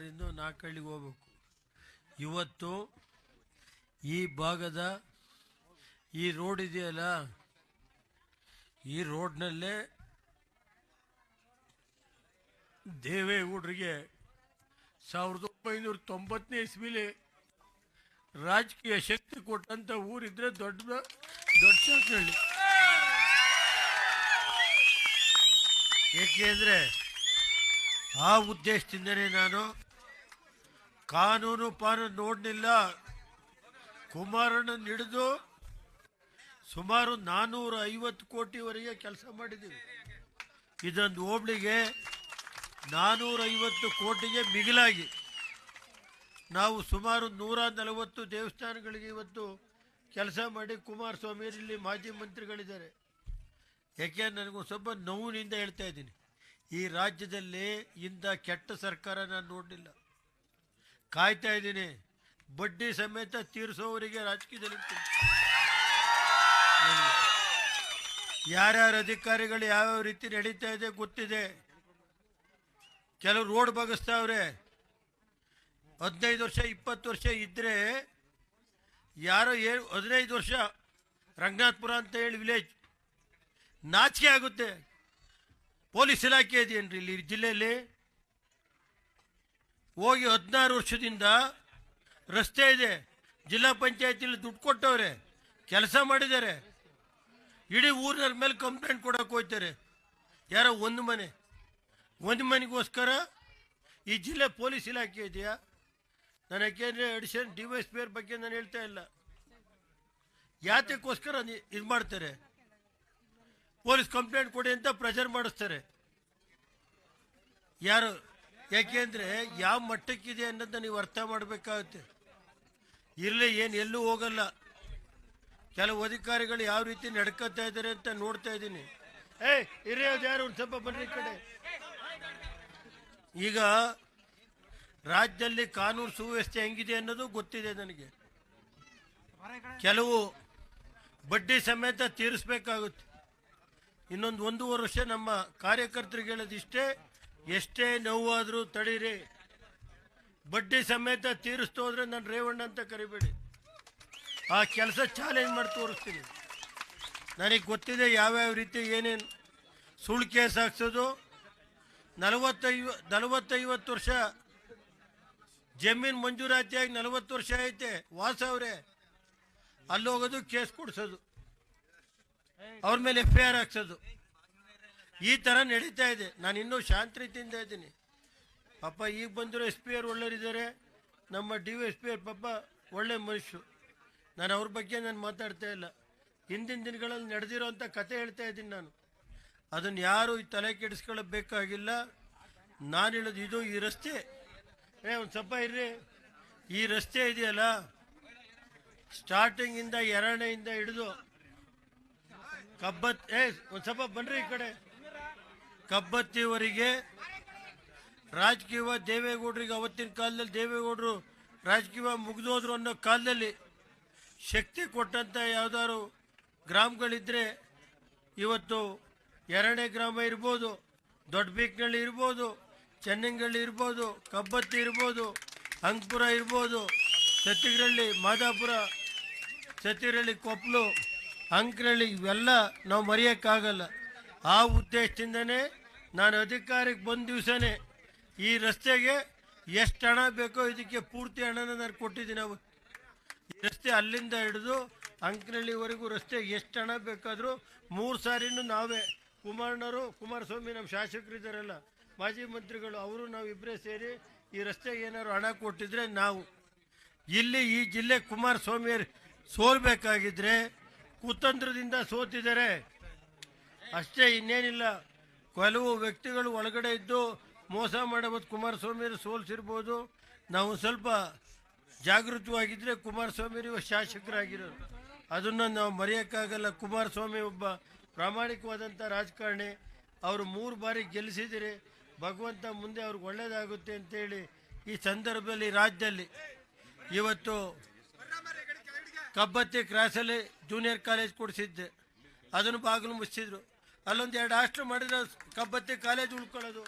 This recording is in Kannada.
ಕೋಲಾರಿಂದ ನಾಲ್ಕಳ್ಳಿಗೆ ಹೋಗ್ಬೇಕು. ಇವತ್ತು ಈ ಭಾಗದ ಈ ರೋಡ್ ಇದೆಯಲ್ಲ, ಈ ರೋಡ್ನಲ್ಲೇ ದೇವೇಗೌಡರಿಗೆ 1990ನೇ ಇಸ್ವಿಲಿ ರಾಜಕೀಯ ಶಕ್ತಿ ಕೊಟ್ಟಂತ ಊರಿದ್ರೆ ದೊಡ್ಡ ಸಾಕಳ್ಳಿ. ಏಕೆಂದರೆ ಆ ಉದ್ದೇಶದಿಂದಲೇ ನಾನು ಕಾನೂನು ನೋಡಲಿಲ್ಲ. ಕುಮಾರಣ್ಣನ ಹಿಡಿದು ಸುಮಾರು 450 ಕೋಟಿವರೆಗೆ ಕೆಲಸ ಮಾಡಿದ್ದೀವಿ. ಇದೊಂದು ಹೋಬಳಿಗೆ 450 ಕೋಟಿಗೆ ಮಿಗಿಲಾಗಿ ನಾವು ಸುಮಾರು 140 ದೇವಸ್ಥಾನಗಳಿಗೆ ಇವತ್ತು ಕೆಲಸ ಮಾಡಿ ಕುಮಾರಸ್ವಾಮಿ ಇಲ್ಲಿ ಮಾಜಿ ಮಂತ್ರಿಗಳಿದ್ದಾರೆ. ಯಾಕೆ ನನಗೂ ಸ್ವಲ್ಪ ನೋವಿನಿಂದ ಹೇಳ್ತಾ ಇದ್ದೀನಿ, ಈ ರಾಜ್ಯದಲ್ಲಿ ಇಂಥ ಕೆಟ್ಟ ಸರ್ಕಾರ ನಾನು ನೋಡಲಿಲ್ಲ. ಕಾಯ್ತಾ ಇದ್ದೀನಿ, ಬಡ್ಡಿ ಸಮೇತ ತೀರಿಸೋವರಿಗೆ ರಾಜಕೀಯದಲ್ಲಿ ಯಾರ್ಯಾರ ಅಧಿಕಾರಿಗಳು ಯಾವ್ಯಾವ ರೀತಿ ನಡೀತಾ ಇದೆ ಗೊತ್ತಿದೆ. ಕೆಲವು ರೋಡ್ ಬಗಸ್ತಾವ್ರೆ. 15 ವರ್ಷ 20 ವರ್ಷ ಇದ್ದರೆ ಯಾರೋ 15 ವರ್ಷ ರಂಗನಾಥಪುರ ಅಂತ ಹೇಳಿ ವಿಲೇಜ್, ನಾಚಿಕೆ ಆಗುತ್ತೆ. ಪೊಲೀಸ್ ಇಲಾಖೆ ಇದೆಯೇನ್ರಿ ಇಲ್ಲಿ ಜಿಲ್ಲೆಯಲ್ಲಿ? ಹೋಗಿ 16 ವರ್ಷದಿಂದ ರಸ್ತೆ ಇದೆ, ಜಿಲ್ಲಾ ಪಂಚಾಯತಿಲಿ ದುಡ್ಡು ಕೊಟ್ಟವ್ರೆ, ಕೆಲಸ ಮಾಡಿದ್ದಾರೆ. ಇಡೀ ಊರಿನ ಮೇಲೆ ಕಂಪ್ಲೇಂಟ್ ಕೊಡೋಕೆ ಹೋಗ್ತಾರೆ. ಯಾರೋ ಒಂದು ಮನೆಗೋಸ್ಕರ ಈ ಜಿಲ್ಲೆ ಪೊಲೀಸ್ ಇಲಾಖೆ ಇದೆಯಾ? ನಾನು ಯಾಕೆಂದರೆ ಅಡಿಷನ್ DYSP ಬಗ್ಗೆ ನಾನು ಹೇಳ್ತಾ ಇಲ್ಲ. ಯಾತಕ್ಕೋಸ್ಕರ ಇದು ಮಾಡ್ತಾರೆ? ಪೊಲೀಸ್ ಕಂಪ್ಲೇಂಟ್ ಕೊಡಿ ಅಂತ ಪ್ರೆಷರ್ ಮಾಡಿಸ್ತಾರೆ. ಯಾರು? ಯಾಕೆಂದರೆ ಯಾವ ಮಟ್ಟಕ್ಕಿದೆ ಅನ್ನೋದನ್ನ ನೀವು ಅರ್ಥ ಮಾಡಬೇಕಾಗುತ್ತೆ. ಇರಲಿ, ಏನು ಎಲ್ಲೂ ಹೋಗಲ್ಲ. ಕೆಲವು ಅಧಿಕಾರಿಗಳು ಯಾವ ರೀತಿ ನಡ್ಕೊತಾ ಇದ್ದಾರೆ ಅಂತ ನೋಡ್ತಾ ಇದ್ದೀನಿ. ಹಿರಿಯೋದು ಯಾರು? ಒಂದು ಸ್ವಲ್ಪ ಬನ್ನಿ ಈ ಕಡೆ. ಈಗ ರಾಜ್ಯದಲ್ಲಿ ಕಾನೂನು ಸುವ್ಯವಸ್ಥೆ ಹೆಂಗಿದೆ ಅನ್ನೋದು ಗೊತ್ತಿದೆ ನನಗೆ. ಕೆಲವು ಬಡ್ಡಿ ಸಮೇತ ತೀರಿಸಬೇಕಾಗುತ್ತೆ. ಇನ್ನೊಂದು 1.5 ವರ್ಷ ನಮ್ಮ ಕಾರ್ಯಕರ್ತರಿಗೆ ಹೇಳೋದಿಷ್ಟೇ, ಎಷ್ಟೇ ನೋವಾದರೂ ತಡೀರಿ, ಬಡ್ಡಿ ಸಮೇತ ತೀರಿಸ್ತು ಹೋದ್ರೆ ನಾನು ರೇವಣ್ಣ ಅಂತ ಕರಿಬೇಡಿ. ಆ ಕೆಲಸ ಚಾಲೆಂಜ್ ಮಾಡಿ ತೋರಿಸ್ತೀನಿ. ನನಗೆ ಗೊತ್ತಿದೆ ಯಾವ್ಯಾವ ರೀತಿ ಏನೇನು ಸುಳ್ಳು ಕೇಸ್ ಹಾಕ್ಸೋದು. 40-50 ವರ್ಷ ಜಮೀನು ಮಂಜೂರಾತಿಯಾಗಿ 40 ವರ್ಷ ಐತೆ, ವಾಸ ಅವರೇ ಅಲ್ಲಿ ಹೋಗೋದು, ಕೇಸ್ ಕೊಡಿಸೋದು, ಅವ್ರ ಮೇಲೆ FIR ಹಾಕ್ಸೋದು, ಈ ಥರ ನಡೀತಾ ಇದೆ. ನಾನು ಇನ್ನೂ ಶಾಂತ ರೀತಿಯಿಂದ ಇದ್ದೀನಿ. ಪಾಪ ಈಗ ಬಂದಿರೋ SP ಒಳ್ಳೆಯರಿದ್ದಾರೆ, ನಮ್ಮ DYSP ಪಾಪ ಒಳ್ಳೆ ಮನುಷ್ಯರು. ನಾನು ಅವ್ರ ಬಗ್ಗೆ ನಾನು ಮಾತಾಡ್ತಾ ಇಲ್ಲ. ಹಿಂದಿನ ದಿನಗಳಲ್ಲಿ ನಡೆದಿರೋಂಥ ಕತೆ ಹೇಳ್ತಾ ಇದ್ದೀನಿ ನಾನು. ಅದನ್ನು ಯಾರು ಈ ತಲೆ ಕೆಡಿಸ್ಕೊಳ್ಳಬೇಕಾಗಿಲ್ಲ. ನಾನು ಹೇಳೋದು ಇದು, ಈ ರಸ್ತೆ ಒಂದು ಸ್ವಲ್ಪ ಇರ್ರಿ. ಈ ರಸ್ತೆ ಇದೆಯಲ್ಲ, ಸ್ಟಾರ್ಟಿಂಗಿಂದ ಎರಡನೆಯಿಂದ ಹಿಡಿದು ಒಂದು ಸ್ವಲ್ಪ ಬನ್ರಿ ಈ ಕಡೆ, ಕಬ್ಬತ್ತಿವರೆಗೆ ರಾಜಕೀಯ ದೇವೇಗೌಡರಿಗೆ, ಅವತ್ತಿನ ಕಾಲದಲ್ಲಿ ದೇವೇಗೌಡರು ರಾಜಕೀಯ ಮುಗಿದೋದ್ರು ಅನ್ನೋ ಕಾಲದಲ್ಲಿ ಶಕ್ತಿ ಕೊಟ್ಟಂಥ ಯಾವ್ದಾದ್ರು ಗ್ರಾಮಗಳಿದ್ರೆ ಇವತ್ತು ಎರಡನೇ ಗ್ರಾಮ ಇರ್ಬೋದು, ದೊಡ್ಡಬೀಕ್ನಳ್ಳಿ ಇರ್ಬೋದು, ಚೆನ್ನಂಗಳ್ಳಿ ಇರ್ಬೋದು, ಕಬ್ಬತ್ತಿ ಇರ್ಬೋದು, ಅಂಕಪುರ ಇರ್ಬೋದು, ಸತ್ತಿಗರಳ್ಳಿ, ಮಾದಾಪುರ, ಸತ್ತಿಗರಳ್ಳಿ, ಕೊಪ್ಪಲು, ಅಂಕನಹಳ್ಳಿ, ಇವೆಲ್ಲ ನಾವು ಮರೆಯೋಕ್ಕಾಗಲ್ಲ. ಆ ಉದ್ದೇಶದಿಂದನೇ ನಾನು ಅಧಿಕಾರಕ್ಕೆ ಬಂದ ದಿವಸನೇ ಈ ರಸ್ತೆಗೆ ಎಷ್ಟು ಹಣ ಬೇಕೋ ಇದಕ್ಕೆ ಪೂರ್ತಿ ಹಣನ ನಾನು ಕೊಟ್ಟಿದ್ದೀನಿ. ಈ ರಸ್ತೆ ಅಲ್ಲಿಂದ ಹಿಡಿದು ಅಂಕನಹಳ್ಳಿವರೆಗೂ ರಸ್ತೆಗೆ ಎಷ್ಟು ಹಣ ಬೇಕಾದರೂ 3 ಸಾರಿನೂ ನಾವೇ, ಕುಮಾರಸ್ವಾಮಿ ನಮ್ಮ ಶಾಸಕರಿದ್ದಾರಲ್ಲ, ಮಾಜಿ ಮಂತ್ರಿಗಳು, ಅವರು ನಾವು ಇಬ್ಬರೇ ಸೇರಿ ಈ ರಸ್ತೆಗೆ ಏನಾದ್ರು ಹಣ ಕೊಟ್ಟಿದ್ರೆ ನಾವು ಇಲ್ಲಿ ಈ ಜಿಲ್ಲೆ ಕುಮಾರಸ್ವಾಮಿ ಸೋಲ್ಬೇಕಾಗಿದ್ರೆ ಕುತಂತ್ರದಿಂದ ಸೋತಿದ್ದಾರೆ ಅಷ್ಟೇ, ಇನ್ನೇನಿಲ್ಲ. ಕೆಲವು ವ್ಯಕ್ತಿಗಳು ಒಳಗಡೆ ಇದ್ದು ಮೋಸ ಮಾಡಬಹುದು, ಕುಮಾರಸ್ವಾಮಿ ಸೋಲ್ಸಿರ್ಬೋದು. ನಾವು ಸ್ವಲ್ಪ ಜಾಗೃತವಾಗಿದ್ದರೆ ಕುಮಾರಸ್ವಾಮಿ ಶಾಸಕರಾಗಿರೋರು, ಅದನ್ನು ನಾವು ಮರೆಯೋಕ್ಕಾಗಲ್ಲ. ಕುಮಾರಸ್ವಾಮಿ ಒಬ್ಬ ಪ್ರಾಮಾಣಿಕವಾದಂಥ ರಾಜಕಾರಣಿ. ಅವರು 3 ಬಾರಿ ಗೆಲ್ಲಿಸಿದರೆ ಭಗವಂತ ಮುಂದೆ ಅವ್ರಿಗೆ ಒಳ್ಳೆಯದಾಗುತ್ತೆ ಅಂತೇಳಿ ಈ ಸಂದರ್ಭದಲ್ಲಿ ರಾಜ್ಯದಲ್ಲಿ ಇವತ್ತು ಕಬ್ಬತ್ತಿ ಕ್ರಾಸಲ್ಲಿ ಜೂನಿಯರ್ ಕಾಲೇಜ್ ಕೊಡಿಸಿದ್ದೆ, ಅದನ್ನು ಬಾಗಿಲು ಮುಚ್ಚಿದ್ರು. ಅಲ್ಲೊಂದು 2 ಹಾಸ್ಟೆಲ್ ಮಾಡಿದ್ರೆ ಕಬ್ಬತ್ತಿ ಕಾಲೇಜ್ ಉಳ್ಕೊಳ್ಳೋದು.